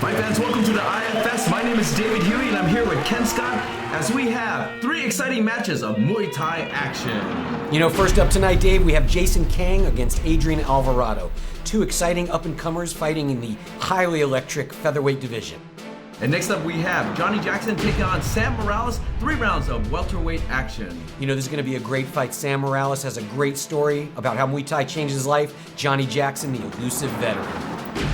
Hi fans, welcome to the IFS. My name is David Huey and I'm here with Ken Scott as we have 3 exciting matches of Muay Thai action. You know, first up tonight, Dave, we have Jason Kang against Adrian Alvarado. 2 exciting up-and-comers fighting in the highly electric featherweight division. And next up we have Johnny Jackson taking on Sam Morales, 3 rounds of welterweight action. You know, this is going to be a great fight. Sam Morales has a great story about how Muay Thai changed his life. Johnny Jackson, the elusive veteran.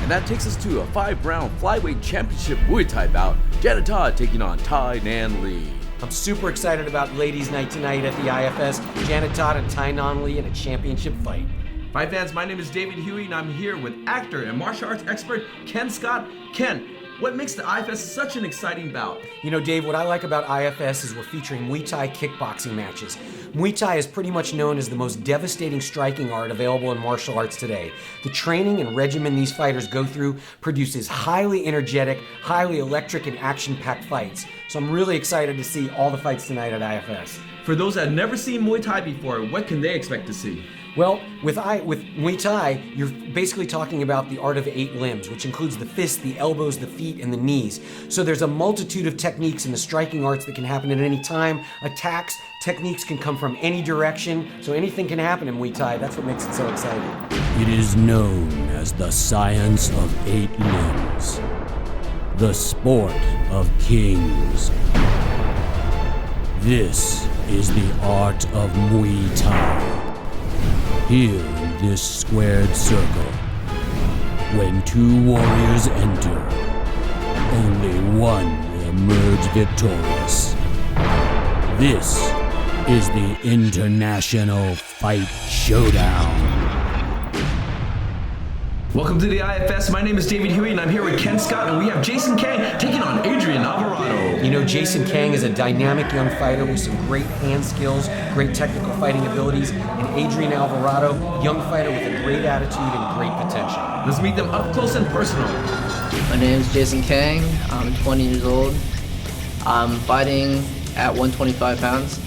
And that takes us to a 5-round flyweight championship Muay Thai bout. Todd taking on Tai Nan Lee. I'm super excited about ladies' night tonight at the IFS. Todd and Tai Nan Lee in a championship fight. Hi fans, my name is David Huey and I'm here with actor and martial arts expert Ken Scott. Ken, what makes the IFS such an exciting bout? You know, Dave, what I like about IFS is we're featuring Muay Thai kickboxing matches. Muay Thai is pretty much known as the most devastating striking art available in martial arts today. The training and regimen these fighters go through produces highly energetic, highly electric, and action-packed fights. So I'm really excited to see all the fights tonight at IFS. For those that have never seen Muay Thai before, what can they expect to see? Well, with Muay Thai, you're basically talking about the art of 8 limbs, which includes the fists, the elbows, the feet, and the knees. So there's a multitude of techniques in the striking arts that can happen at any time. Attacks, techniques can come from any direction, so anything can happen in Muay Thai. That's what makes it so exciting. It is known as the science of 8 limbs, the sport of kings. This is the art of Muay Thai. Here in this squared circle, when 2 warriors enter, only one will emerge victorious. This is the International Fight Showdown. Welcome to the IFS. My name is David Huey and I'm here with Ken Scott and we have Jason Kang taking on Adrian Alvarado. You know, Jason Kang is a dynamic young fighter with some great hand skills, great technical fighting abilities, and Adrian Alvarado, young fighter with a great attitude and great potential. Let's meet them up close and personal. My name is Jason Kang. I'm 20 years old. I'm fighting at 125 pounds.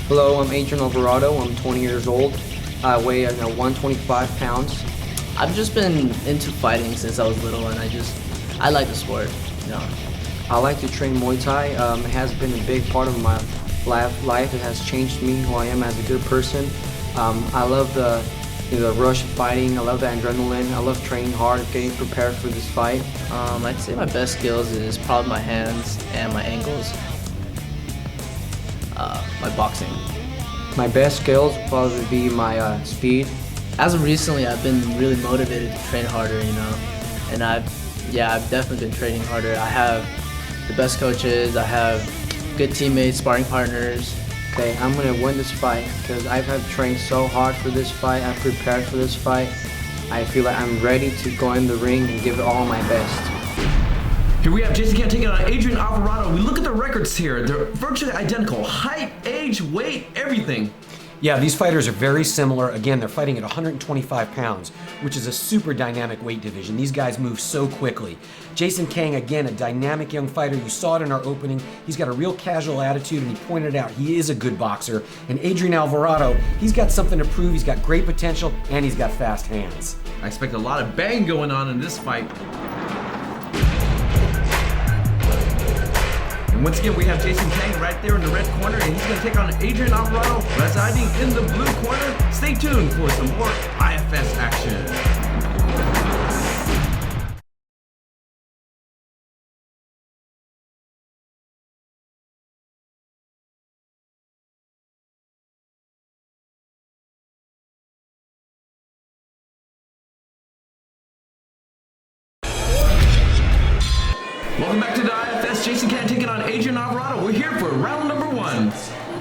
Hello, I'm Adrian Alvarado. I'm 20 years old. I weigh 125 pounds. I've just been into fighting since I was little, and I like the sport. You know. I like to train Muay Thai. It has been a big part of my life. It has changed me, who I am as a good person. I love the rush of fighting. I love the adrenaline. I love training hard, getting prepared for this fight. I'd say my best skills is probably my hands and my angles. My boxing. My best skills would probably be my speed. As of recently, I've been really motivated to train harder, you know, and I've definitely been training harder. I have the best coaches, I have good teammates, sparring partners. Okay, I'm gonna win this fight because I have trained so hard for this fight. I've prepared for this fight. I feel like I'm ready to go in the ring and give it all my best. Here we have Jason Kang taking on Adrian Alvarado. We look at the records here. They're virtually identical. Height, age, weight, everything. Yeah, these fighters are very similar. Again, they're fighting at 125 pounds, which is a super dynamic weight division. These guys move so quickly. Jason Kang, again, a dynamic young fighter. You saw it in our opening. He's got a real casual attitude, and he pointed out he is a good boxer. And Adrian Alvarado, he's got something to prove. He's got great potential, and he's got fast hands. I expect a lot of bang going on in this fight. And once again, we have Jason Kang right there in the red corner, and he's going to take on Adrian Alvarado residing in the blue corner. Stay tuned for some more IFS action. Welcome back to the IFS. Jason Kang taking on Adrian Alvarado. We're here for round number 1.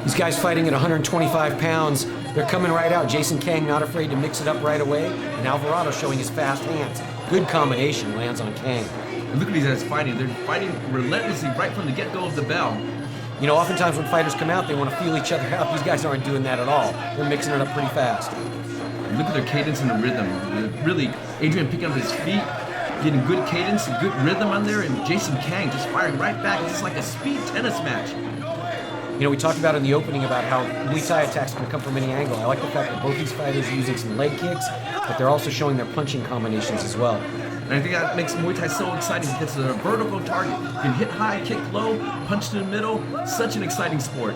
These guys fighting at 125 pounds. They're coming right out. Jason Kang not afraid to mix it up right away, and Alvarado showing his fast hands. Good combination lands on Kang. And look at these guys fighting. They're fighting relentlessly right from the get-go of the bell. You know, oftentimes when fighters come out, they want to feel each other out. These guys aren't doing that at all. They're mixing it up pretty fast. And look at their cadence and the rhythm. Really, Adrian picking up his feet, getting good cadence, good rhythm on there, and Jason Kang just firing right back. It's just like a speed tennis match. You know, we talked about in the opening about how Muay Thai attacks can come from any angle. I like the fact that both these fighters are using some leg kicks, but they're also showing their punching combinations as well. And I think that makes Muay Thai so exciting because it's a vertical target. You can hit high, kick low, punch to the middle. Such an exciting sport.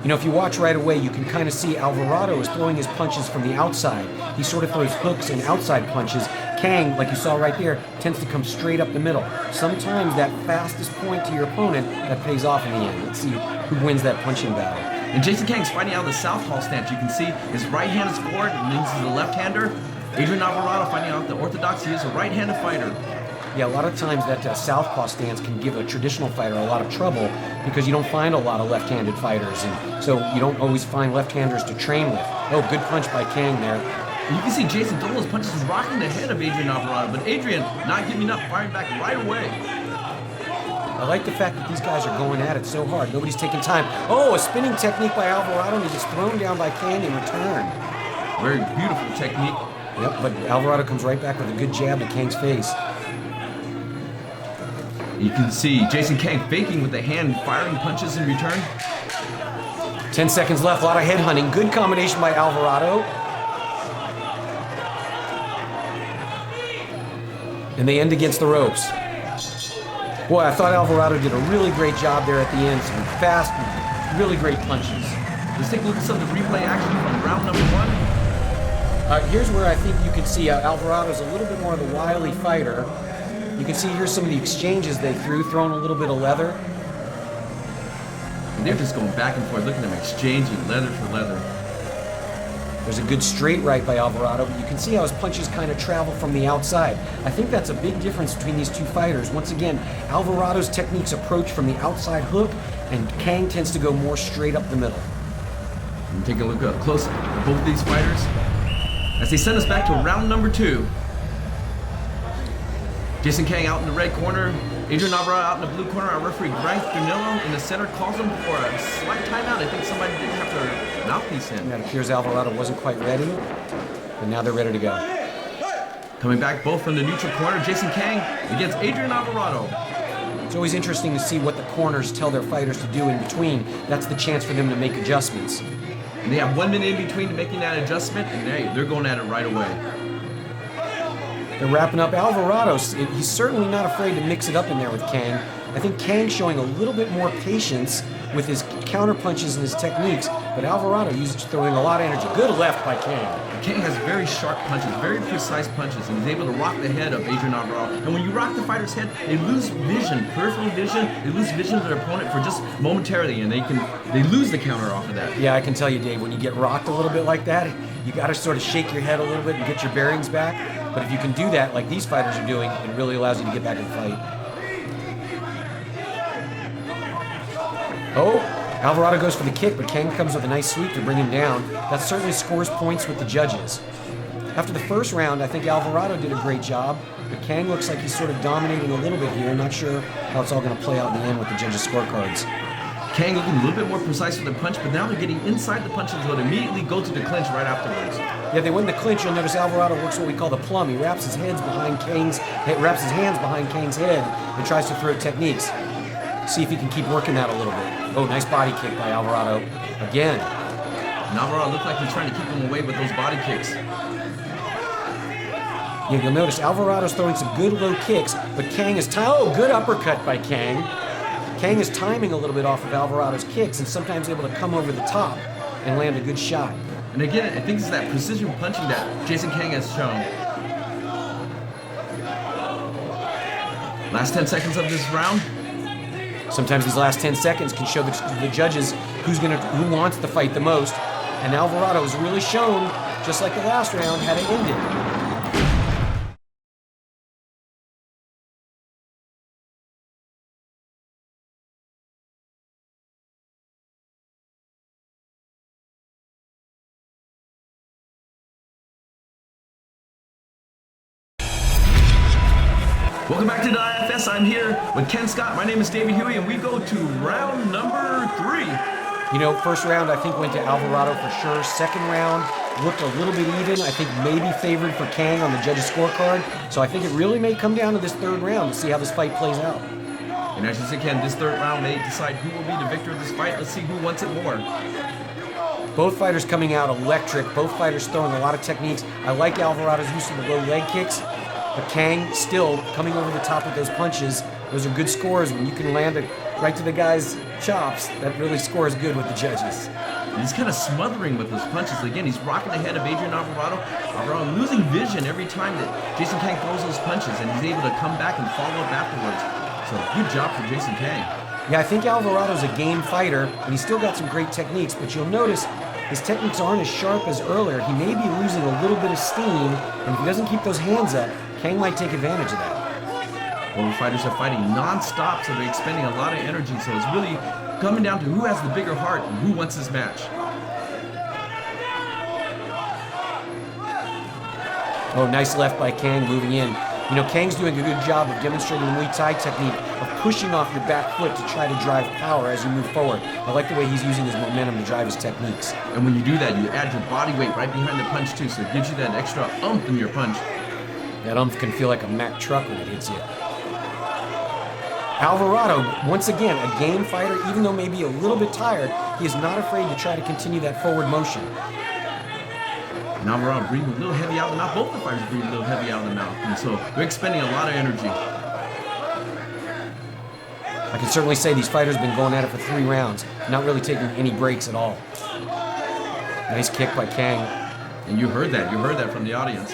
You know, if you watch right away, you can kind of see Alvarado is throwing his punches from the outside. He sort of throws hooks and outside punches. Kang, like you saw right there, tends to come straight up the middle. Sometimes that fastest point to your opponent, that pays off in the end. Let's see who wins that punching battle. And Jason Kang's fighting out of the southpaw stance. You can see his right hand is forward and leans to the left-hander. Adrian Alvarado fighting out the orthodox. He is a right-handed fighter. Yeah, a lot of times that southpaw stance can give a traditional fighter a lot of trouble because you don't find a lot of left-handed fighters, and so you don't always find left-handers to train with. Oh, good punch by Kang there. And you can see Jason throwing those punches rocking the head of Adrian Alvarado, but Adrian not giving up, firing back right away. I like the fact that these guys are going at it so hard. Nobody's taking time. Oh, a spinning technique by Alvarado, and he gets thrown down by Kang in return. Very beautiful technique. Yep, but Alvarado comes right back with a good jab to Kang's face. You can see Jason Kang faking with the hand, firing punches in return. 10 seconds left, a lot of head hunting. Good combination by Alvarado. And they end against the ropes. Boy, I thought Alvarado did a really great job there at the end. Some fast, really great punches. Let's take a look at some of the replay action from round number 1. Here's where I think you can see Alvarado's a little bit more of the wily fighter. You can see here's some of the exchanges they threw, throwing a little bit of leather. And they're just going back and forth. Look at them exchanging leather for leather. There's a good straight right by Alvarado, but you can see how his punches kind of travel from the outside. I think that's a big difference between these two fighters. Once again, Alvarado's techniques approach from the outside hook, and Kang tends to go more straight up the middle. And take a look up close at both these fighters as they send us back to round number 2. Jason Kang out in the red corner, Adrian Alvarado out in the blue corner. Our referee Grant Danilo in the center calls him for a slight timeout. I think somebody didn't have their mouthpiece in. And it appears Alvarado wasn't quite ready, but now they're ready to go. Coming back both from the neutral corner, Jason Kang against Adrian Alvarado. It's always interesting to see what the corners tell their fighters to do in between. That's the chance for them to make adjustments. And they have 1 minute in between to making that adjustment, and they're going at it right away. They're wrapping up. Alvarado, he's certainly not afraid to mix it up in there with Kang. I think Kang's showing a little bit more patience with his counter punches and his techniques, but Alvarado is throwing a lot of energy. Good left by Kang. Kang has very sharp punches, very precise punches, and he's able to rock the head of Adrian Alvarado. And when you rock the fighter's head, they lose vision, peripheral vision. They lose vision of their opponent for just momentarily, and they lose the counter off of that. Yeah, I can tell you, Dave, when you get rocked a little bit like that, you got to sort of shake your head a little bit and get your bearings back. But if you can do that, like these fighters are doing, it really allows you to get back and fight. Oh, Alvarado goes for the kick, but Kang comes with a nice sweep to bring him down. That certainly scores points with the judges. After the first round, I think Alvarado did a great job, but Kang looks like he's sort of dominating a little bit here. Not sure how it's all going to play out in the end with the judges' scorecards. Kang looking a little bit more precise with the punch, but now they're getting inside the punch and they'll immediately go to the clinch right afterwards. Yeah, they win the clinch. You'll notice Alvarado works what we call the plum. He wraps his hands behind Kang's head and tries to throw techniques. See if he can keep working that a little bit. Oh, nice body kick by Alvarado again. And Alvarado looked like he's trying to keep him away with those body kicks. Yeah, you'll notice Alvarado's throwing some good low kicks, but Kang is good uppercut by Kang. Kang is timing a little bit off of Alvarado's kicks and sometimes able to come over the top and land a good shot. And again, I think it's that precision punching that Jason Kang has shown. Last 10 seconds of this round. Sometimes these last 10 seconds can show the judges who wants the fight the most. And Alvarado has really shown, just like the last round, how to end it. Welcome back to the IFS. I'm here with Ken Scott. My name is David Huey, and we go to round number 3. You know, first round I think went to Alvarado for sure. Second round looked a little bit even. I think maybe favored for Kang on the judges' scorecard. So I think it really may come down to this third round to see how this fight plays out. And as you said, Ken, this third round may decide who will be the victor of this fight. Let's see who wants it more. Both fighters coming out electric. Both fighters throwing a lot of techniques. I like Alvarado's use of the low leg kicks, but Kang still coming over the top with those punches. Those are good scores when you can land it right to the guy's chops. That really scores good with the judges. He's kind of smothering with those punches. Again, he's rocking the head of Adrian Alvarado. Alvarado losing vision every time that Jason Kang throws those punches, and he's able to come back and follow up afterwards. So good job for Jason Kang. Yeah, I think Alvarado's a game fighter, and he's still got some great techniques, but you'll notice his techniques aren't as sharp as earlier. He may be losing a little bit of steam, and if he doesn't keep those hands up, Kang might take advantage of that. Both fighters are fighting non-stop, so they're expending a lot of energy, so it's really coming down to who has the bigger heart and who wants this match. Oh, nice left by Kang moving in. You know, Kang's doing a good job of demonstrating the Muay Thai technique of pushing off your back foot to try to drive power as you move forward. I like the way he's using his momentum to drive his techniques. And when you do that, you add your body weight right behind the punch too, so it gives you that extra oomph in your punch. That oomph can feel like a Mack truck when it hits you. Alvarado, once again, a game fighter, even though maybe a little bit tired, he is not afraid to try to continue that forward motion. And Alvarado breathing a little heavy out of the mouth. Both the fighters breathing a little heavy out of the mouth. And so they're expending a lot of energy. I can certainly say these fighters have been going at it for 3 rounds, not really taking any breaks at all. Nice kick by Kang. And you heard that from the audience.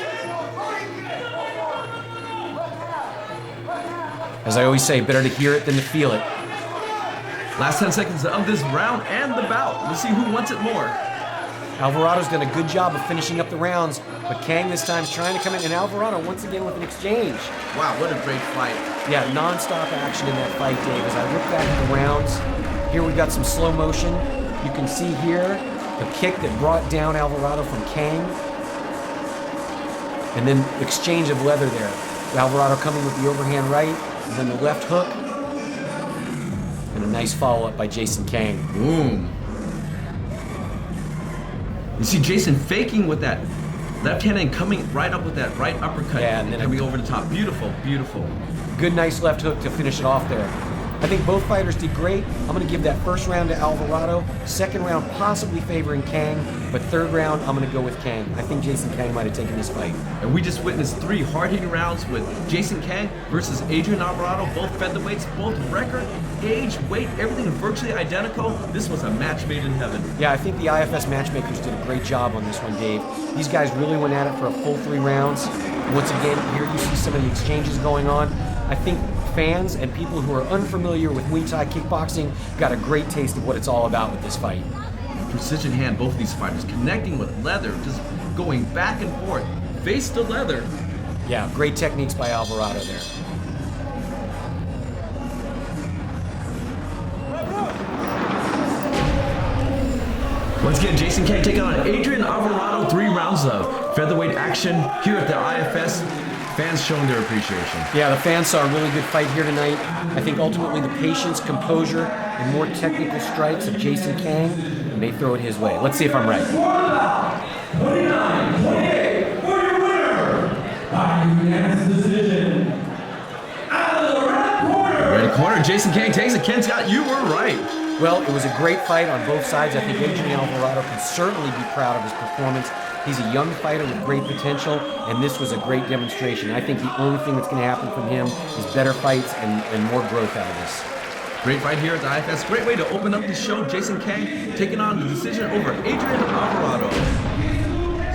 As I always say, better to hear it than to feel it. Last 10 seconds of this round and the bout. Let's see who wants it more. Alvarado's done a good job of finishing up the rounds, but Kang this time is trying to come in, and Alvarado once again with an exchange. Wow, what a great fight. Yeah, non-stop action in that fight, Dave. As I look back at the rounds, here we've got some slow motion. You can see here the kick that brought down Alvarado from Kang. And then exchange of leather there. Alvarado coming with the overhand right, and then the left hook. And a nice follow-up by Jason Kang. Boom. You see Jason faking with that left hand and coming right up with that right uppercut. Yeah, and then coming over the top. Beautiful, beautiful. Good, nice left hook to finish it off there. I think both fighters did great. I'm going to give that first round to Alvarado. Second round possibly favoring Kang, but third round I'm going to go with Kang. I think Jason Kang might have taken this fight. And we just witnessed 3 hard-hitting rounds with Jason Kang versus Adrian Alvarado, both featherweights, both record, age, weight, everything virtually identical. This was a match made in heaven. Yeah, I think the IFS matchmakers did a great job on this one, Dave. These guys really went at it for a full 3 rounds. Once again, here you see some of the exchanges going on. I think fans and people who are unfamiliar with Muay Thai kickboxing got a great taste of what it's all about with this fight. Precision hand, both of these fighters connecting with leather, just going back and forth, face to leather. Yeah, great techniques by Alvarado there. Once again, Jason Kang taking on Adrian Alvarado. 3 rounds of featherweight action here at the IFS. Fans showing their appreciation. Yeah, the fans saw a really good fight here tonight. I think ultimately the patience, composure, and more technical strikes of Jason Kang may throw it his way. Let's see if I'm right. 29-28 for your winner by unanimous decision. Out of the red corner. Red corner, Jason Kang takes it. Ken Scott, you were right. Well, it was a great fight on both sides. I think Adrian Alvarado can certainly be proud of his performance. He's a young fighter with great potential, and this was a great demonstration. I think the only thing that's going to happen from him is better fights and more growth out of this. Great fight here at the IFS. Great way to open up the show. Jason Kang taking on the decision over Adrian Alvarado.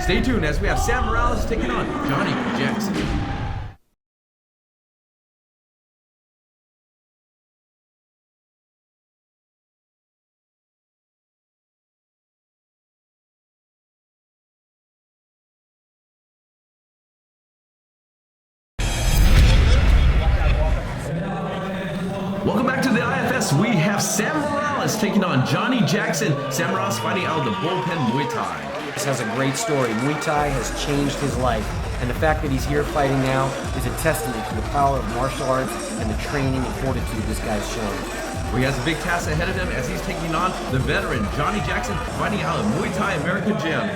Stay tuned as we have Sam Morales taking on Johnny Jackson. Welcome back to the IFS. We have Sam Morales taking on Johnny Jackson. Sam Morales fighting out of the bullpen Muay Thai. This has a great story. Muay Thai has changed his life, and the fact that he's here fighting now is a testament to the power of martial arts and the training and fortitude this guy's shown. Well, he has a big task ahead of him as he's taking on the veteran Johnny Jackson fighting out of Muay Thai America Gym.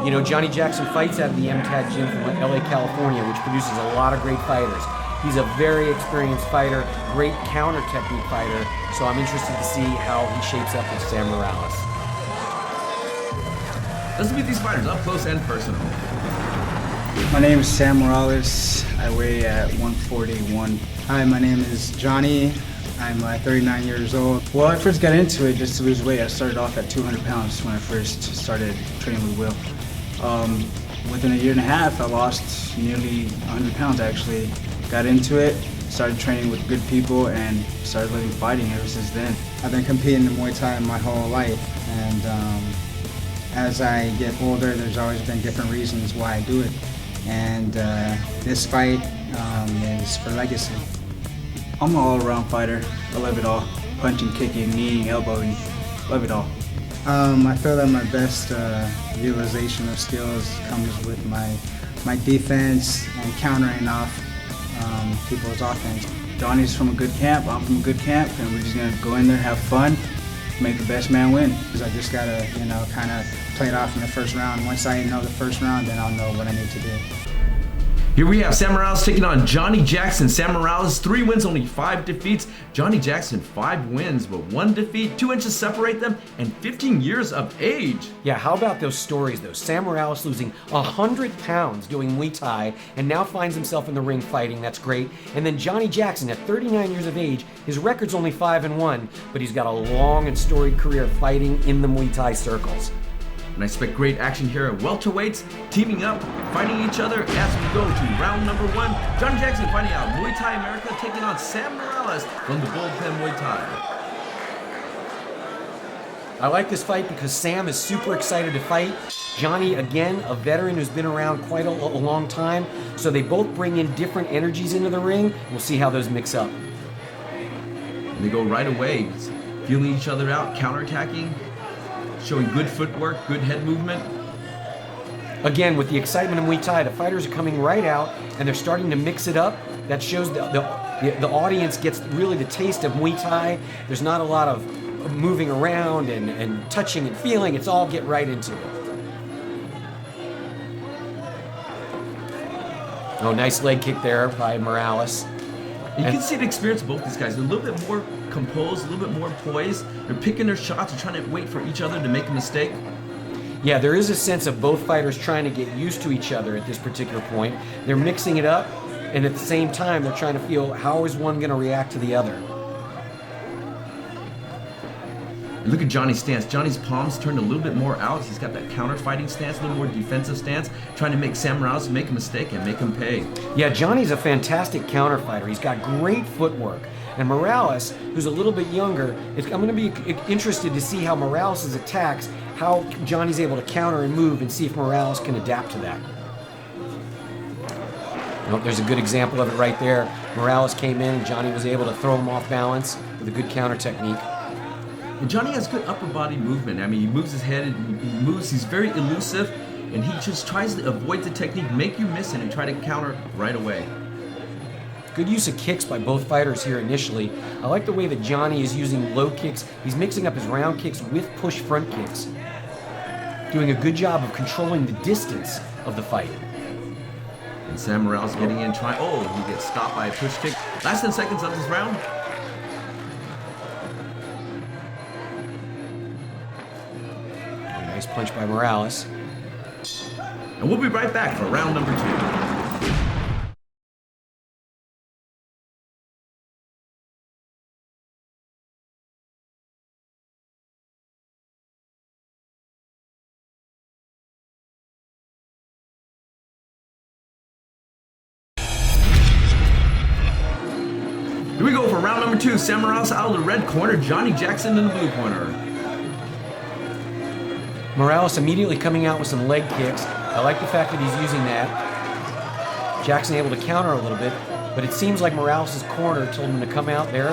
You know, Johnny Jackson fights out of the MTAD gym from LA, California, which produces a lot of great fighters. He's a very experienced fighter, great counter technique fighter, so I'm interested to see how he shapes up with Sam Morales. Let's meet these fighters up close and personal. My name is Sam Morales. I weigh at 141. Hi, my name is Johnny. I'm 39 years old. Well, I first got into it just to lose weight. I started off at 200 pounds when I first started training with Will. Within a year and a half, I lost nearly 100 pounds actually. Got into it, started training with good people, and started loving fighting ever since then. I've been competing in Muay Thai my whole life, and as I get older, there's always been different reasons why I do it. And this fight is for legacy. I'm an all-around fighter. I love it all. Punching, kicking, kneeing, elbowing, love it all. I feel that my best realization of skills comes with my defense and countering off people's offense. Johnny's from a good camp, I'm from a good camp, and we're just gonna go in there, have fun, make the best man win. Because I just gotta, kind of play it off in the first round. Once I know the first round, then I'll know what I need to do. Here we have Sam Morales taking on Johnny Jackson. Sam Morales, 3 wins, only 5 defeats. Johnny Jackson, 5 wins, but 1 defeat. 2 inches separate them, and 15 years of age. Yeah, how about those stories though? Sam Morales losing 100 pounds doing Muay Thai and now finds himself in the ring fighting. That's great. And then Johnny Jackson at 39 years of age, his record's only 5-1, but he's got a long and storied career fighting in the Muay Thai circles. And I expect great action here at welterweights, teaming up, fighting each other as we go to round number 1. Johnny Jackson fighting out Muay Thai America, taking on Sam Morales from the Bullpen Muay Thai. I like this fight because Sam is super excited to fight. Johnny, again, a veteran who's been around quite a long time, so they both bring in different energies into the ring. We'll see how those mix up. And they go right away, feeling each other out, counterattacking, showing good footwork, good head movement. Again, with the excitement of Muay Thai, the fighters are coming right out and they're starting to mix it up. That shows the audience gets really the taste of Muay Thai. There's not a lot of moving around and touching and feeling. It's all get right into it. Oh, nice leg kick there by Morales. You can see the experience of both these guys. They're a little bit more composed, a little bit more poised. They're picking their shots and trying to wait for each other to make a mistake. Yeah, there is a sense of both fighters trying to get used to each other at this particular point. They're mixing it up, and at the same time, they're trying to feel how is one going to react to the other. And look at Johnny's stance. Johnny's palms turned a little bit more out. He's got that counter-fighting stance, a little more defensive stance, trying to make Sam Morales make a mistake and make him pay. Yeah, Johnny's a fantastic counter fighter. He's got great footwork. And Morales, who's a little bit younger, I'm going to be interested to see how Morales' attacks, how Johnny's able to counter and move, and see if Morales can adapt to that. Nope, there's a good example of it right there. Morales came in and Johnny was able to throw him off balance with a good counter technique. And Johnny has good upper body movement. I mean, he moves his head, and he moves, he's very elusive, and he just tries to avoid the technique, make you miss it, and try to counter right away. Good use of kicks by both fighters here initially. I like the way that Johnny is using low kicks. He's mixing up his round kicks with push front kicks. Doing a good job of controlling the distance of the fight. And Sam Morales getting in, he gets stopped by a push kick. Last 10 seconds of this round. Nice punch by Morales. And we'll be right back for round number 2. Here we go for round number 2. Sam Morales out of the red corner, Johnny Jackson in the blue corner. Morales immediately coming out with some leg kicks. I like the fact that he's using that. Jackson able to counter a little bit, but it seems like Morales' corner told him to come out there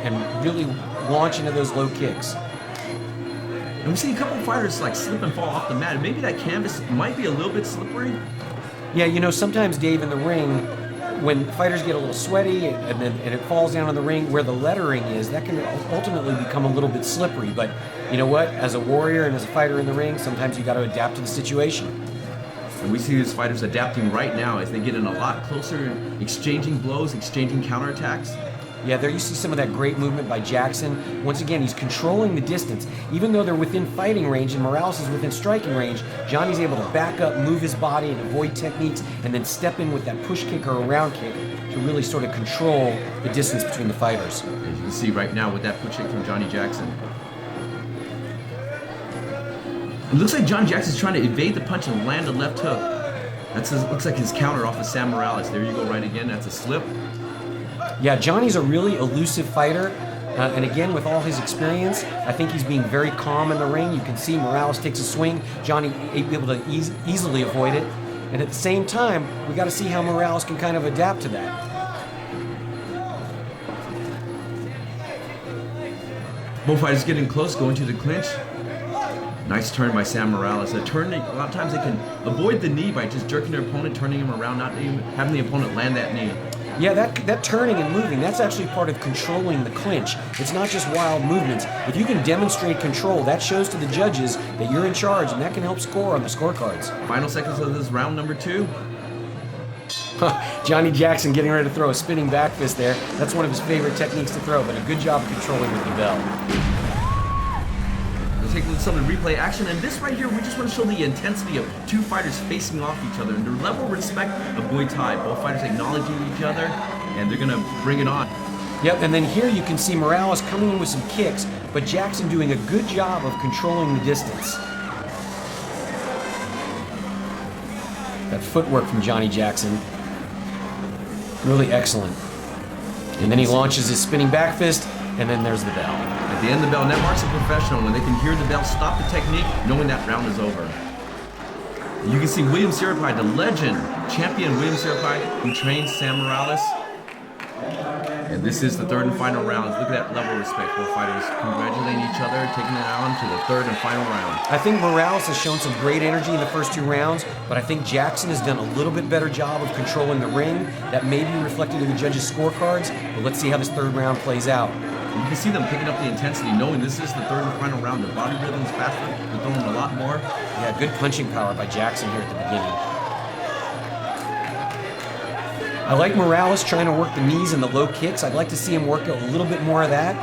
and really launch into those low kicks. And we see a couple of fighters like slip and fall off the mat. And maybe that canvas might be a little bit slippery. Yeah, sometimes, Dave, in the ring, when fighters get a little sweaty and it falls down on the ring where the lettering is, that can ultimately become a little bit slippery. But you know what? As a warrior and as a fighter in the ring, sometimes you got to adapt to the situation. And we see these fighters adapting right now as they get in a lot closer, exchanging blows, exchanging counterattacks. Yeah, there you see some of that great movement by Jackson. Once again, he's controlling the distance. Even though they're within fighting range and Morales is within striking range, Johnny's able to back up, move his body, and avoid techniques, and then step in with that push kick or a round kick to really sort of control the distance between the fighters. As you can see right now with that push kick from Johnny Jackson. It looks like Johnny Jackson's trying to evade the punch and land a left hook. Looks like his counter off of Sam Morales. There you go, right again. That's a slip. Yeah, Johnny's a really elusive fighter, and again, with all his experience, I think he's being very calm in the ring. You can see Morales takes a swing, Johnny able to easily avoid it, and at the same time, we got to see how Morales can kind of adapt to that. Both fighters getting close, going to the clinch. Nice turn by Sam Morales. A lot of times they can avoid the knee by just jerking their opponent, turning him around, not even having the opponent land that knee. Yeah, that turning and moving, that's actually part of controlling the clinch. It's not just wild movements. If you can demonstrate control, that shows to the judges that you're in charge, and that can help score on the scorecards. Final seconds of this round number 2. Johnny Jackson getting ready to throw a spinning back fist there. That's one of his favorite techniques to throw, but a good job controlling with the bell. Let's take a look at some of the replay action, and this right here, we just want to show the intensity of two fighters facing off each other and their level of respect of Muay Thai. Both fighters acknowledging each other, and they're going to bring it on. Yep, and then here you can see Morales coming in with some kicks, but Jackson doing a good job of controlling the distance. That footwork from Johnny Jackson, really excellent. And then he launches his spinning back fist, and then there's the bell. At the end of the bell, and that marks a professional. When they can hear the bell stop the technique, knowing that round is over. You can see William Sirapai, the legend, champion William Sirapai, who trains Sam Morales. And this is the third and final round. Look at that level of respect. Both fighters congratulating each other, taking it on to the third and final round. I think Morales has shown some great energy in the first 2 rounds, but I think Jackson has done a little bit better job of controlling the ring. That may be reflected in the judges' scorecards, but let's see how this third round plays out. You can see them picking up the intensity, knowing this is the third and final round. Their body rhythm's faster. They're throwing a lot more. Yeah, good punching power by Jackson here at the beginning. I like Morales trying to work the knees and the low kicks. I'd like to see him work a little bit more of that.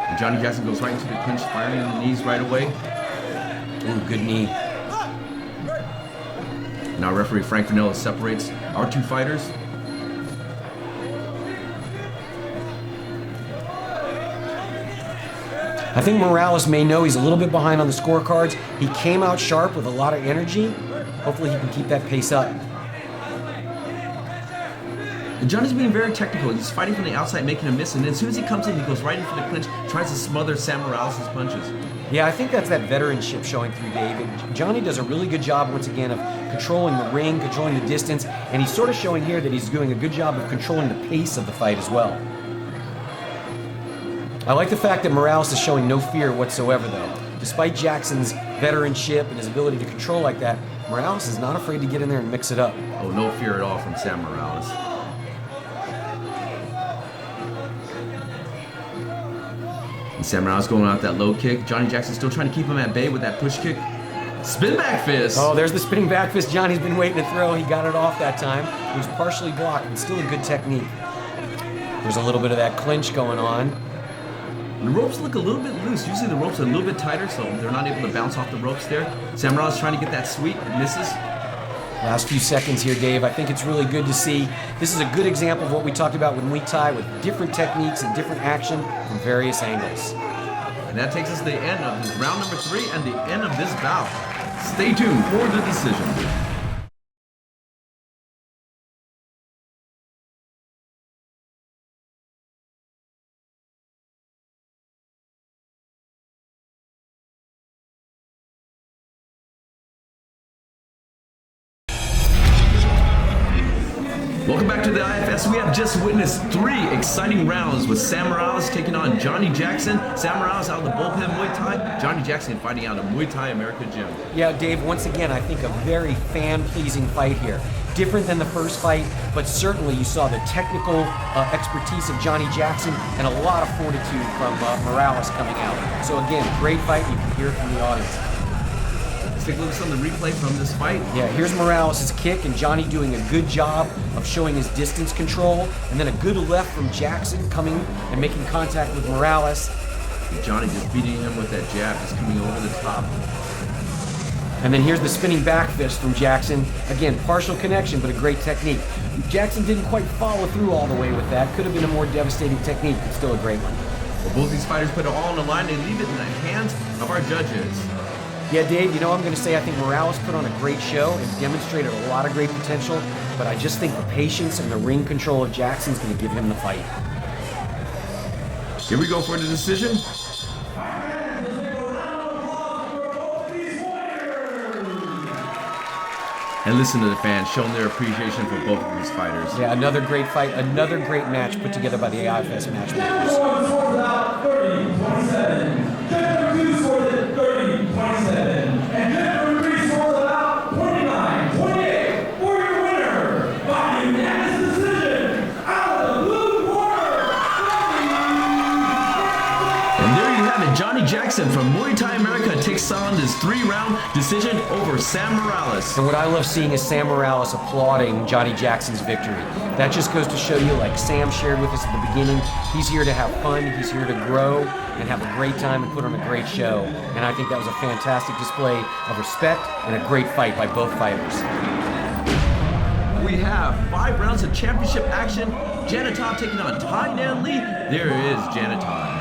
And Johnny Jackson goes right into the clinch, firing in the knees right away. Ooh, good knee. Now referee Frank Vanilla separates our two fighters. I think Morales may know he's a little bit behind on the scorecards. He came out sharp with a lot of energy. Hopefully he can keep that pace up. And Johnny's being very technical. He's fighting from the outside, making a miss, and then as soon as he comes in, he goes right in for the clinch, tries to smother Sam Morales' punches. Yeah, I think that's that veteranship showing through, David. Johnny does a really good job, once again, of controlling the ring, controlling the distance, and he's sort of showing here that he's doing a good job of controlling the pace of the fight as well. I like the fact that Morales is showing no fear whatsoever, though. Despite Jackson's veteranship and his ability to control like that, Morales is not afraid to get in there and mix it up. Oh, no fear at all from Sam Morales. And Sam Morales going out that low kick. Johnny Jackson still trying to keep him at bay with that push kick. Spin back fist. Oh, there's the spinning back fist Johnny's been waiting to throw. He got it off that time. It was partially blocked, but still a good technique. There's a little bit of that clinch going on. The ropes look a little bit loose. Usually the ropes are a little bit tighter, so they're not able to bounce off the ropes there. Sam Morales trying to get that sweep, misses. Last few seconds here, Dave. I think it's really good to see. This is a good example of what we talked about with Muay Thai, with different techniques and different action from various angles. And that takes us to the end of this round number 3 and the end of this bout. Stay tuned for the decision. Welcome back to the IFS. We have just witnessed 3 exciting rounds with Sam Morales taking on Johnny Jackson. Sam Morales out of the bullpen Muay Thai. Johnny Jackson fighting out of Muay Thai America Gym. Yeah, Dave, once again, I think a very fan-pleasing fight here. Different than the first fight, but certainly you saw the technical expertise of Johnny Jackson and a lot of fortitude from Morales coming out. So again, great fight. You can hear it from the audience. Let's take a look at some of the replay from this fight. Yeah, here's Morales' kick, and Johnny doing a good job of showing his distance control, and then a good left from Jackson coming and making contact with Morales. Johnny just beating him with that jab, just coming over the top. And then here's the spinning back fist from Jackson. Again, partial connection, but a great technique. Jackson didn't quite follow through all the way with that. Could have been a more devastating technique, but still a great one. Well, both these fighters put it all on the line. They leave it in the hands of our judges. Yeah, Dave, you know, I'm going to say I think Morales put on a great show and demonstrated a lot of great potential, but I just think the patience and the ring control of Jackson is going to give him the fight. Here we go for the decision. And listen to the fans showing their appreciation for both of these fighters. Yeah, another great fight, another great match put together by the IFS matchmakers. Johnny Jackson from Muay Thai America takes on this 3-round decision over Sam Morales. And what I love seeing is Sam Morales applauding Johnny Jackson's victory. That just goes to show you, like Sam shared with us at the beginning, he's here to have fun, he's here to grow and have a great time and put on a great show. And I think that was a fantastic display of respect and a great fight by both fighters. We have 5 rounds of championship action. Janet Todd taking on Tainan Lee. There is Janet Todd.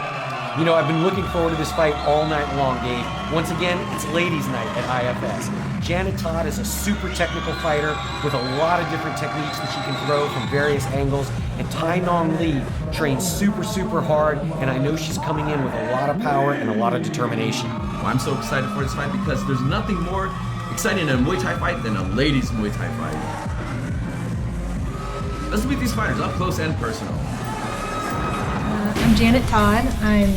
You know, I've been looking forward to this fight all night long, Dave. Once again, it's ladies' night at IFS. Janet Todd is a super technical fighter with a lot of different techniques that she can throw from various angles. And Tainan Lee trains super, super hard, and I know she's coming in with a lot of power and a lot of determination. Well, I'm so excited for this fight because there's nothing more exciting in a Muay Thai fight than a ladies' Muay Thai fight. Let's meet these fighters up close and personal. I'm Janet Todd. I'm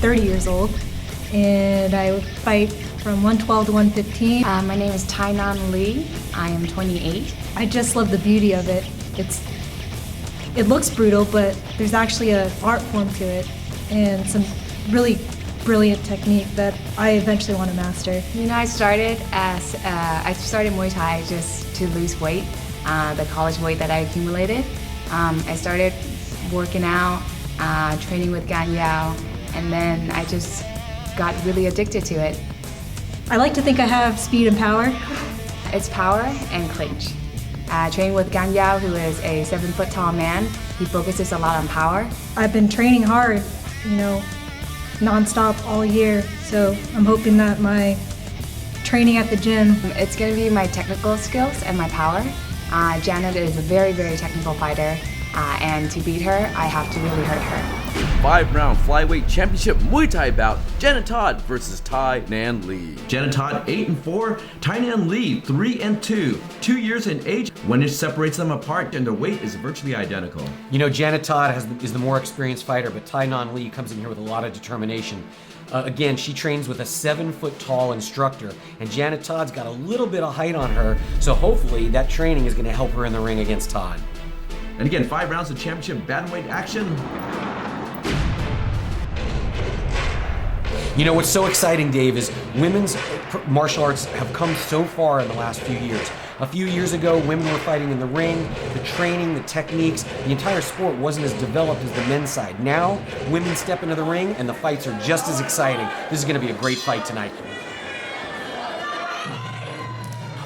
30 years old, and I fight from 112 to 115. My name is Tainan Lee. I am 28. I just love the beauty of it. It looks brutal, but there's actually an art form to it and some really brilliant technique that I eventually want to master. You know, I started Muay Thai just to lose weight, the college weight that I accumulated. I started working out, training with Kang, and then I just got really addicted to it. I like to think I have speed and power. It's power and clinch. Training with Kang, who is a 7-foot tall man, he focuses a lot on power. I've been training hard, you know, non-stop all year, so I'm hoping that my training at the gym. It's going to be my technical skills and my power. Janet is a very, very technical fighter. And to beat her, I have to really hurt her. 5-round flyweight championship Muay Thai bout. Janet Todd versus Tainan Lee. Janet Todd 8-4. Tainan Lee 3-2. 2 years in age. When it separates them apart, and their weight is virtually identical. You know, Janet Todd is the more experienced fighter, but Tainan Lee comes in here with a lot of determination. Again, she trains with a 7-foot tall instructor, and Janet Todd's got a little bit of height on her, so hopefully that training is going to help her in the ring against Todd. And again, 5 rounds of championship bantamweight action. You know what's so exciting, Dave, is women's martial arts have come so far in the last few years. A few years ago, women were fighting in the ring, the training, the techniques, the entire sport wasn't as developed as the men's side. Now, women step into the ring and the fights are just as exciting. This is going to be a great fight tonight.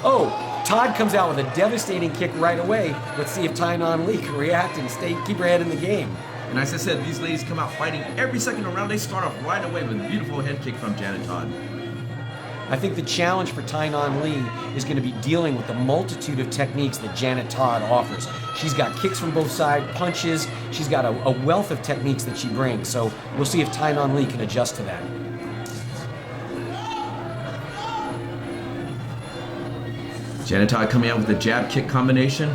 Oh! Todd comes out with a devastating kick right away. Let's see if Tainan Lee can react and keep her head in the game. And as I said, these ladies come out fighting every second round. They start off right away with a beautiful head kick from Janet Todd. I think the challenge for Tainan Lee is going to be dealing with the multitude of techniques that Janet Todd offers. She's got kicks from both sides, punches. She's got a wealth of techniques that she brings. So we'll see if Tainan Lee can adjust to that. Janet Todd coming out with the jab kick combination.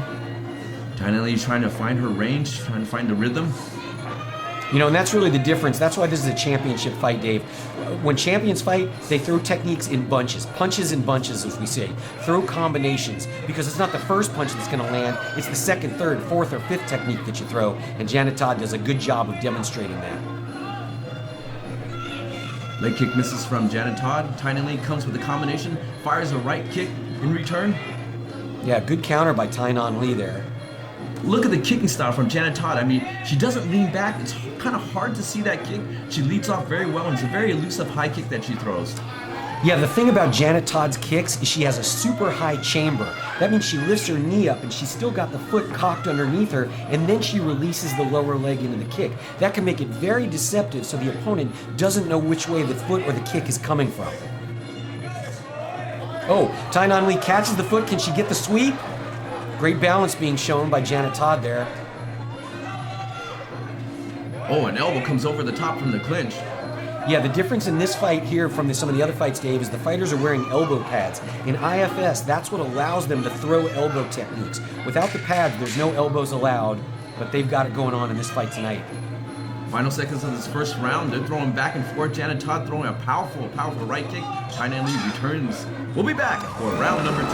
Tainan Lee trying to find her range, trying to find the rhythm. You know, and that's really the difference. That's why this is a championship fight, Dave. When champions fight, they throw techniques in bunches. Punches in bunches, as we say. Throw combinations. Because it's not the first punch that's going to land. It's the second, third, fourth, or fifth technique that you throw. And Janet Todd does a good job of demonstrating that. Leg kick misses from Janet Todd. Tynan Lee comes with a combination, fires a right kick in return. Yeah, good counter by Tynan Lee there. Look at the kicking style from Janet Todd. I mean, she doesn't lean back. It's kind of hard to see that kick. She leads off very well, and it's a very elusive high kick that she throws. Yeah, the thing about Janet Todd's kicks is she has a super high chamber. That means she lifts her knee up and she's still got the foot cocked underneath her, and then she releases the lower leg into the kick. That can make it very deceptive so the opponent doesn't know which way the foot or the kick is coming from. Oh, Tynan Lee catches the foot. Can she get the sweep? Great balance being shown by Janet Todd there. Oh, an elbow comes over the top from the clinch. Yeah, the difference in this fight here from some of the other fights, Dave, is the fighters are wearing elbow pads. In IFS, that's what allows them to throw elbow techniques. Without the pads, there's no elbows allowed, but they've got it going on in this fight tonight. Final seconds of this first round, they're throwing back and forth. Janet Todd throwing a powerful right kick. Tynan Lee returns. We'll be back for round number 2.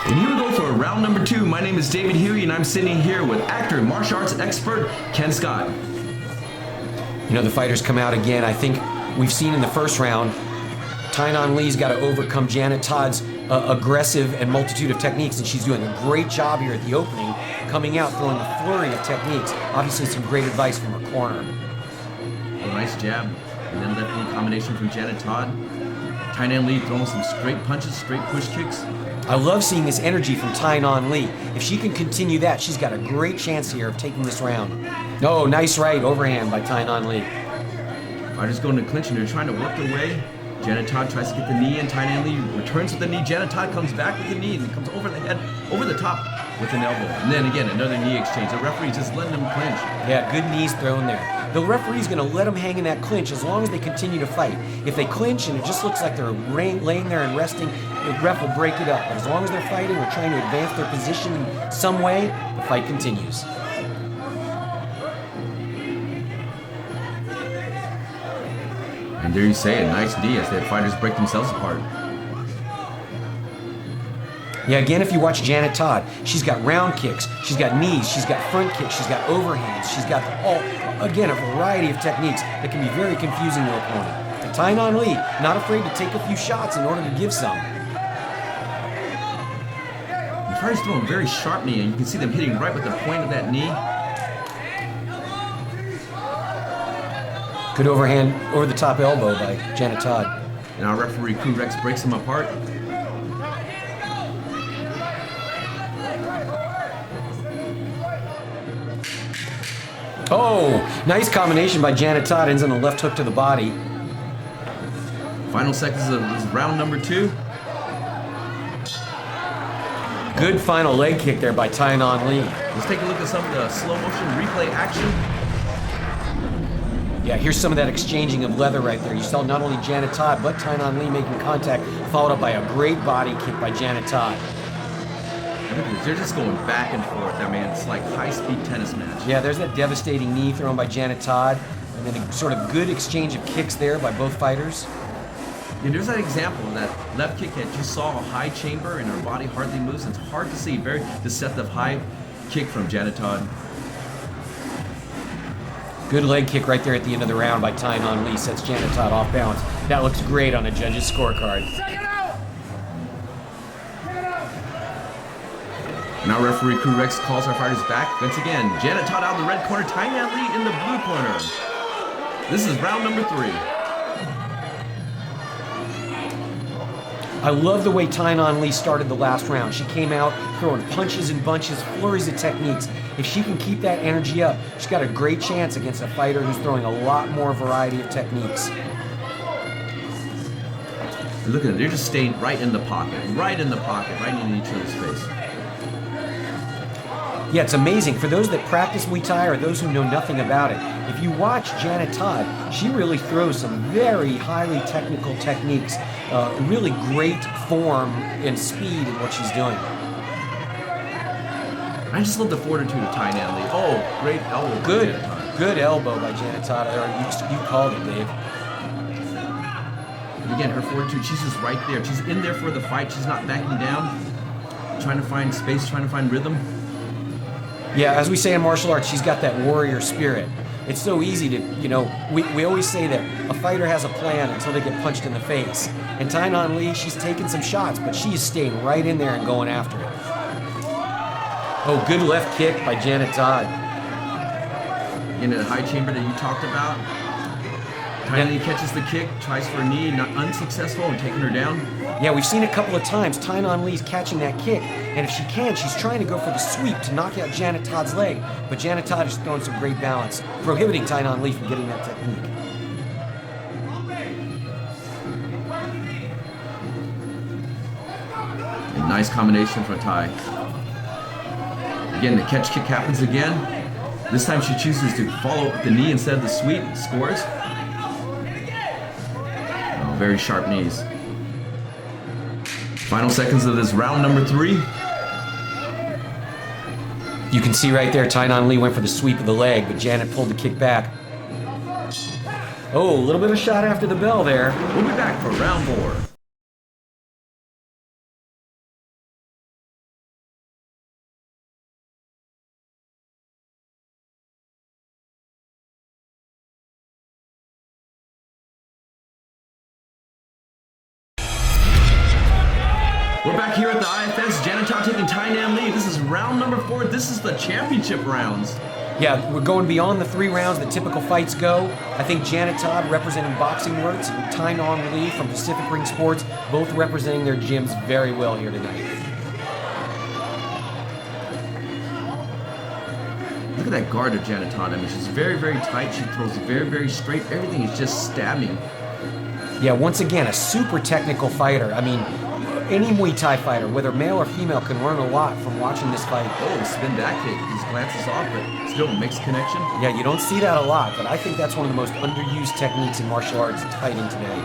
And here we go for round number 2. My name is David Huey, and I'm sitting here with actor, martial arts expert, Ken Scott. You know, the fighters come out again. I think we've seen in the first round, Tynan Lee's got to overcome Janet Todd's aggressive and multitude of techniques, and she's doing a great job here at the opening, coming out, throwing a flurry of techniques. Obviously, some great advice from her corner. A nice jab, and then left knee combination from Janet Todd. Tynan Lee throwing some straight punches, straight push kicks. I love seeing this energy from Tynan Lee. If she can continue that, she's got a great chance here of taking this round. Oh, nice right overhand by Tynan Lee. Fighters going to clinch, and they're trying to work their way. Janet Todd tries to get the knee in. Tynan Lee returns with the knee. Janet Todd comes back with the knee and comes over the head, over the top with an elbow. And then again, another knee exchange. The referee just letting them clinch. Yeah, good knees thrown there. The referee's going to let them hang in that clinch as long as they continue to fight. If they clinch and it just looks like they're laying there and resting, the ref will break it up. But as long as they're fighting or trying to advance their position in some way, the fight continues. And there you say, a nice knee as the fighters break themselves apart. Yeah, again, if you watch Janet Todd, she's got round kicks, she's got knees, she's got front kicks, she's got overhands, she's got again, a variety of techniques that can be very confusing to an opponent. And Tynan Lee, not afraid to take a few shots in order to give some. The fighter's throwing a very sharp knee, and you can see them hitting right with the point of that knee. Good overhand, over the top elbow by Janet Todd. And our referee, Crew Rex, breaks them apart. Oh, nice combination by Janet Todd, ends on a left hook to the body. Final seconds of this round number 2. Good final leg kick there by Tynan Lee. Let's take a look at some of the slow motion replay action. Yeah, here's some of that exchanging of leather right there. You saw not only Janet Todd, but Tynan Lee making contact, followed up by a great body kick by Janet Todd. They're just going back and forth. I mean, it's like high-speed tennis match. Yeah, there's that devastating knee thrown by Janet Todd, and then a sort of good exchange of kicks there by both fighters. And there's that example of that left kick that you saw, a high chamber, and her body hardly moves. It's hard to see. Very deceptive high kick from Janet Todd. Good leg kick right there at the end of the round by Tynan Lee. Sets Janet Todd off balance. That looks great on a judge's scorecard. Now referee Crew Rex calls our fighters back. Once again, Janet Todd out in the red corner, Tynan Lee in the blue corner. This is round number 3. I love the way Tynan Lee started the last round. She came out throwing punches and bunches, flurries of techniques. If she can keep that energy up, she's got a great chance against a fighter who's throwing a lot more variety of techniques. Look at them, they're just staying right in the pocket, right in each other's face. Yeah, it's amazing. For those that practice Muay Thai or those who know nothing about it, if you watch Janet Todd, she really throws some very highly technical techniques, really great form and speed in what she's doing. I just love the fortitude of Tainan Lee. Oh, great elbow. by Good, Janet Todd. good elbow by Janet Todd. You called it, Dave. But again, her fortitude, she's just right there. She's in there for the fight. She's not backing down, trying to find space, trying to find rhythm. Yeah, as we say in martial arts, she's got that warrior spirit. It's so easy to, we always say that a fighter has a plan until they get punched in the face. And Tainan Lee, she's taking some shots, but she's staying right in there and going after it. Oh, good left kick by Janet Todd. In the high chamber that you talked about, Tainan Lee catches the kick, tries for a knee, not unsuccessful, and taking her down. Yeah, we've seen a couple of times Tainan Lee's catching that kick, and if she can, she's trying to go for the sweep to knock out Janet Todd's leg. But Janet Todd is throwing some great balance, prohibiting Tainan Lee from getting that technique. A nice combination for Tai. Again, the catch kick happens again. This time she chooses to follow up with the knee instead of the sweep, scores. Oh, very sharp knees. Final seconds of this round number 3. You can see right there, Tainan Lee went for the sweep of the leg, but Janet pulled the kick back. Oh, a little bit of shot after the bell there. We'll be back for round 4. We're back here at the IFS. Janet Todd taking Tainan Lee. This is round number 4. This is the championship rounds. Yeah, we're going beyond the 3 rounds that typical fights go. I think Janet Todd representing Boxing Works and Tainan Lee from Pacific Ring Sports, both representing their gyms very well here tonight. Look at that guard of Janet Todd. I mean, she's very, very tight. She throws very, very straight. Everything is just stabbing. Yeah, once again, a super technical fighter. I mean, any Muay Thai fighter, whether male or female, can learn a lot from watching this fight. Oh, spin back kick. He glances off, but still makes connection. Yeah, you don't see that a lot, but I think that's one of the most underused techniques in martial arts fighting today.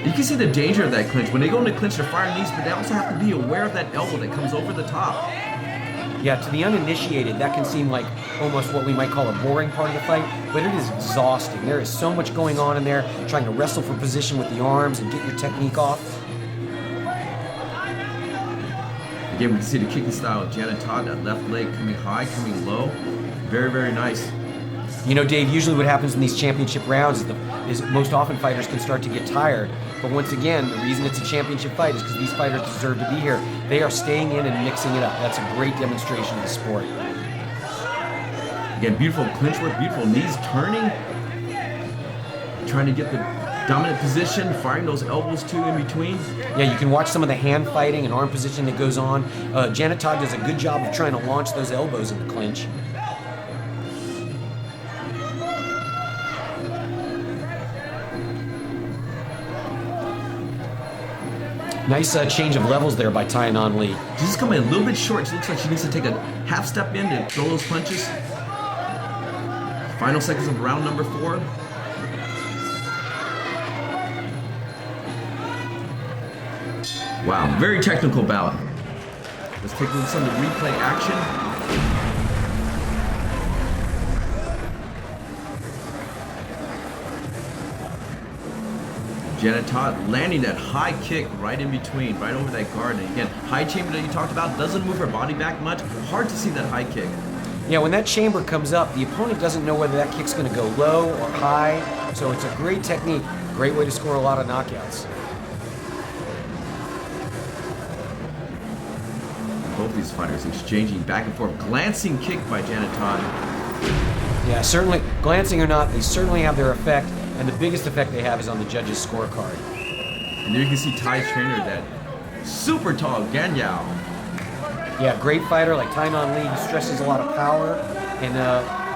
You can see the danger of that clinch. When they go into clinch, they're firing knees, but they also have to be aware of that elbow that comes over the top. Yeah, to the uninitiated, that can seem like almost what we might call a boring part of the fight, but it is exhausting. There is so much going on in there, trying to wrestle for position with the arms and get your technique off. Again, we can see the kicking style of Janet Todd, that left leg coming high, coming low. Very, very nice. You know, Dave, usually what happens in these championship rounds is most often fighters can start to get tired. But once again, the reason it's a championship fight is because these fighters deserve to be here. They are staying in and mixing it up. That's a great demonstration of the sport. Again, beautiful clinch work, beautiful knees turning. Trying to get the dominant position, firing those elbows too in between. Yeah, you can watch some of the hand fighting and arm position that goes on. Janet Todd does a good job of trying to launch those elbows in the clinch. Nice change of levels there by Tainan Lee. She's just coming a little bit short. She looks like she needs to take a half step in to throw those punches. Final seconds of round number 4. Wow, very technical bout. Let's take a look at some of the replay action. Janet Todd landing that high kick right in between, right over that guard. And again, high chamber that you talked about doesn't move her body back much. Hard to see that high kick. Yeah, when that chamber comes up, the opponent doesn't know whether that kick's going to go low or high. So it's a great technique, great way to score a lot of knockouts. Both these fighters exchanging back and forth. Glancing kick by Janet Todd. Yeah, certainly, glancing or not, they certainly have their effect. And the biggest effect they have is on the judges' scorecard. And there you can see Ty's trainer, that super tall Gan Yao. Yeah, great fighter like Tainan Lee, who stresses a lot of power and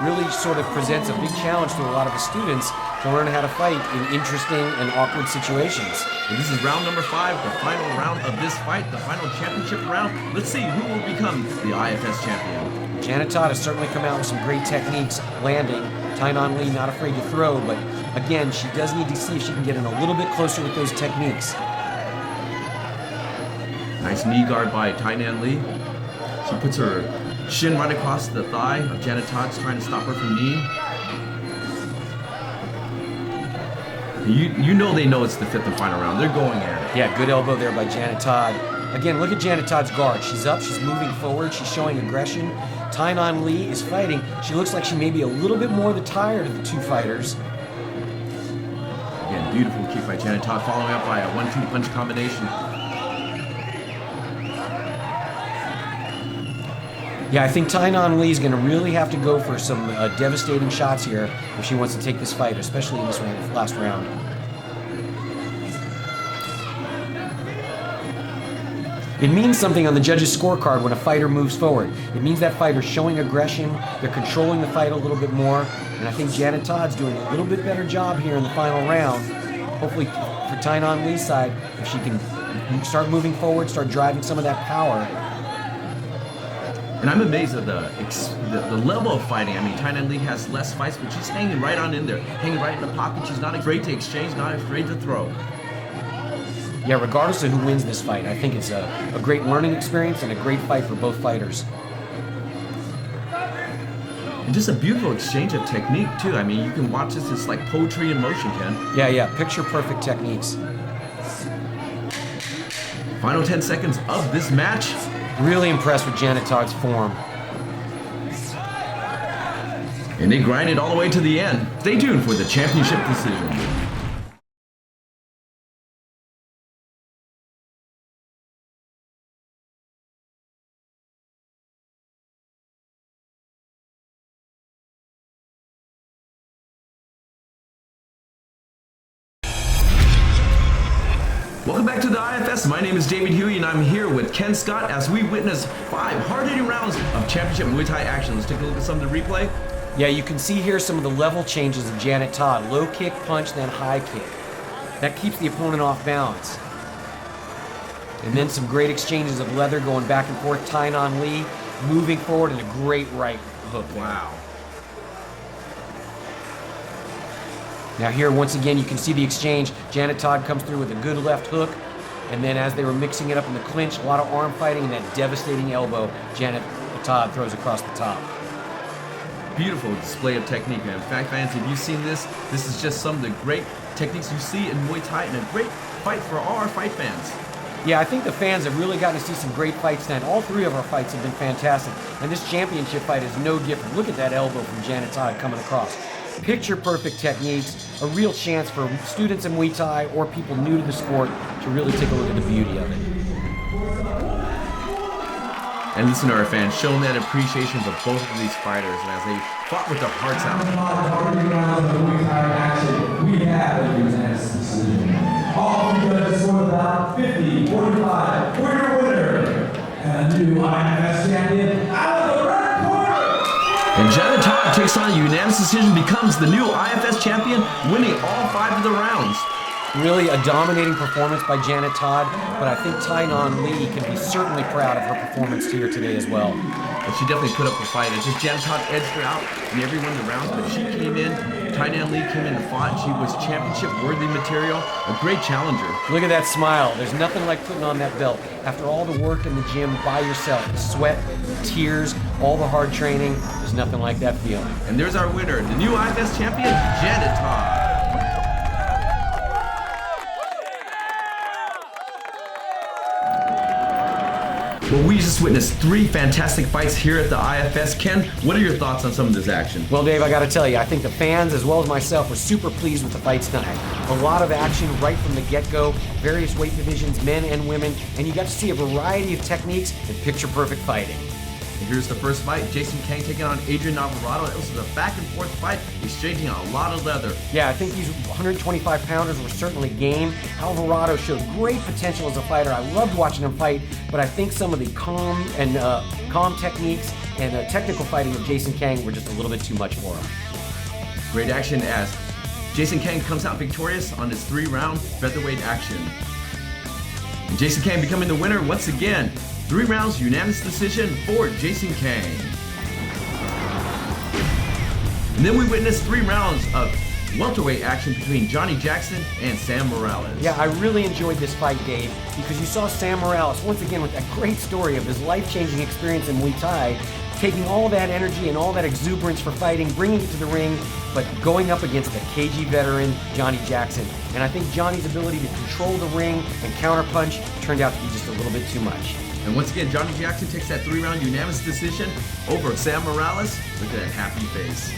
really sort of presents a big challenge to a lot of his students to learn how to fight in interesting and awkward situations. And this is round number 5, the final round of this fight, the final championship round. Let's see who will become the IFS champion. Janet Todd has certainly come out with some great techniques, landing. Tainan Lee not afraid to throw, but again, she does need to see if she can get in a little bit closer with those techniques. Nice knee guard by Tainan Lee. She puts her shin right across the thigh of Janet Todd, trying to stop her from kneeing. You know they know it's the 5th and final round. They're going at it. Yeah, good elbow there by Janet Todd. Again, look at Janet Todd's guard. She's up, she's moving forward, she's showing aggression. Tainan Lee is fighting. She looks like she may be a little bit more the tired of the two fighters. Again, beautiful kick by Janet Todd, following up by a 1-2 punch combination. Yeah, I think Tainan Lee is going to really have to go for some devastating shots here if she wants to take this fight, especially in this last round. It means something on the judges' scorecard when a fighter moves forward. It means that fighter's showing aggression, they're controlling the fight a little bit more, and I think Janet Todd's doing a little bit better job here in the final round. Hopefully for Tainan Lee's side, if she can start moving forward, start driving some of that power. And I'm amazed at the level of fighting. I mean, Tainan Lee has less fights, but she's hanging right on in there, hanging right in the pocket. She's not afraid to exchange, not afraid to throw. Yeah, regardless of who wins this fight, I think it's a great learning experience and a great fight for both fighters. And just a beautiful exchange of technique, too. I mean, you can watch this, it's like poetry in motion, Ken. Yeah, picture perfect techniques. Final 10 seconds of this match. Really impressed with Janet Todd's form. And they grind it all the way to the end. Stay tuned for the championship decision. Welcome back to the IFS. My name is David Huey, and I'm here with Ken Scott as we witness 5 hard-hitting rounds of championship Muay Thai action. Let's take a look at some of the replay. Yeah, you can see here some of the level changes of Janet Todd. Low kick, punch, then high kick. That keeps the opponent off balance. And then some great exchanges of leather going back and forth. Tainan Lee moving forward and a great right hook. Wow. Now here, once again, you can see the exchange. Janet Todd comes through with a good left hook, and then as they were mixing it up in the clinch, a lot of arm fighting, and that devastating elbow Janet Todd throws across the top. Beautiful display of technique, man. In fact, fans, if you've seen this, this is just some of the great techniques you see in Muay Thai, and a great fight for all our fight fans. Yeah, I think the fans have really gotten to see some great fights tonight. All 3 of our fights have been fantastic, and this championship fight is no different. Look at that elbow from Janet Todd coming across. Picture perfect techniques, a real chance for students in Muay Thai or people new to the sport to really take a look at the beauty of it. And listen to our fans, showing that appreciation for both of these fighters as they fought with their hearts out. We have a unanimous decision. All 3 judges scored about 50-45 for your winner and a new IFS champion out of the red corner. And Janet Todd takes on a unanimous decision, becomes the new IFS champion, winning all 5 of the rounds. Really a dominating performance by Janet Todd, but I think Tainan Lee can be certainly proud of her performance here today as well. But she definitely put up a fight. It's just Janet Todd edged her out in every one of the rounds, but she came in, Tainan Lee came in and fought. She was championship-worthy material, a great challenger. Look at that smile. There's nothing like putting on that belt. After all the work in the gym by yourself, the sweat, the tears, all the hard training, there's nothing like that feeling. And there's our winner, the new IFS champion, Janet Todd. Well, we just witnessed 3 fantastic fights here at the IFS. Ken, what are your thoughts on some of this action? Well, Dave, I got to tell you, I think the fans as well as myself were super pleased with the fights tonight. A lot of action right from the get-go, various weight divisions, men and women, and you got to see a variety of techniques and picture-perfect fighting. And here's the first fight, Jason Kang taking on Alvarado. It was a back-and-forth fight, exchanging a lot of leather. Yeah, I think these 125-pounders were certainly game. Alvarado showed great potential as a fighter. I loved watching him fight, but I think some of the calm techniques and technical fighting of Jason Kang were just a little bit too much for him. Great action as Jason Kang comes out victorious on his 3-round featherweight action. And Jason Kang becoming the winner once again. 3 rounds, unanimous decision for Jason Kang. And then we witnessed 3 rounds of welterweight action between Johnny Jackson and Sam Morales. Yeah, I really enjoyed this fight, Dave, because you saw Sam Morales, once again, with that great story of his life-changing experience in Muay Thai, taking all that energy and all that exuberance for fighting, bringing it to the ring, but going up against a cagey veteran, Johnny Jackson. And I think Johnny's ability to control the ring and counterpunch turned out to be just a little bit too much. And once again, Johnny Jackson takes that 3-round unanimous decision over Sam Morales. Look at that happy face.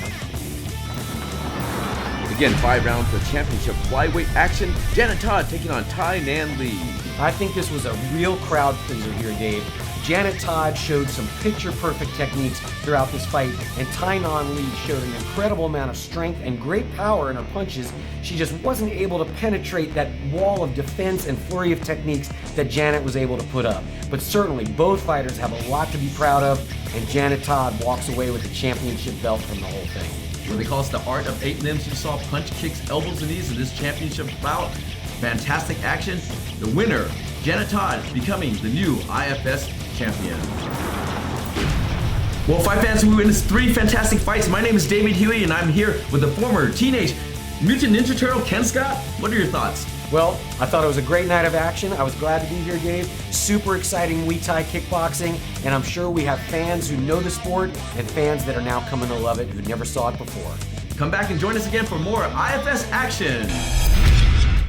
Again, 5 rounds for championship flyweight action. Janet Todd taking on Tai Nan Lee. I think this was a real crowd pleaser here, Dave. Janet Todd showed some picture-perfect techniques throughout this fight, and Tai Nan Lee showed an incredible amount of strength and great power in her punches. She just wasn't able to penetrate that wall of defense and flurry of techniques that Janet was able to put up. But certainly, both fighters have a lot to be proud of, and Janet Todd walks away with the championship belt from the whole thing. Well, they call it the art of 8 limbs. You saw punch, kicks, elbows, and knees in this championship bout. Fantastic action. The winner, Janet Todd, becoming the new IFS champion. Well, fight fans, we witnessed 3 fantastic fights. My name is David Huey, and I'm here with the former Teenage Mutant Ninja Turtle, Ken Scott. What are your thoughts? Well, I thought it was a great night of action. I was glad to be here, Dave. Super exciting Muay Thai kickboxing, and I'm sure we have fans who know the sport and fans that are now coming to love it who never saw it before. Come back and join us again for more IFS action.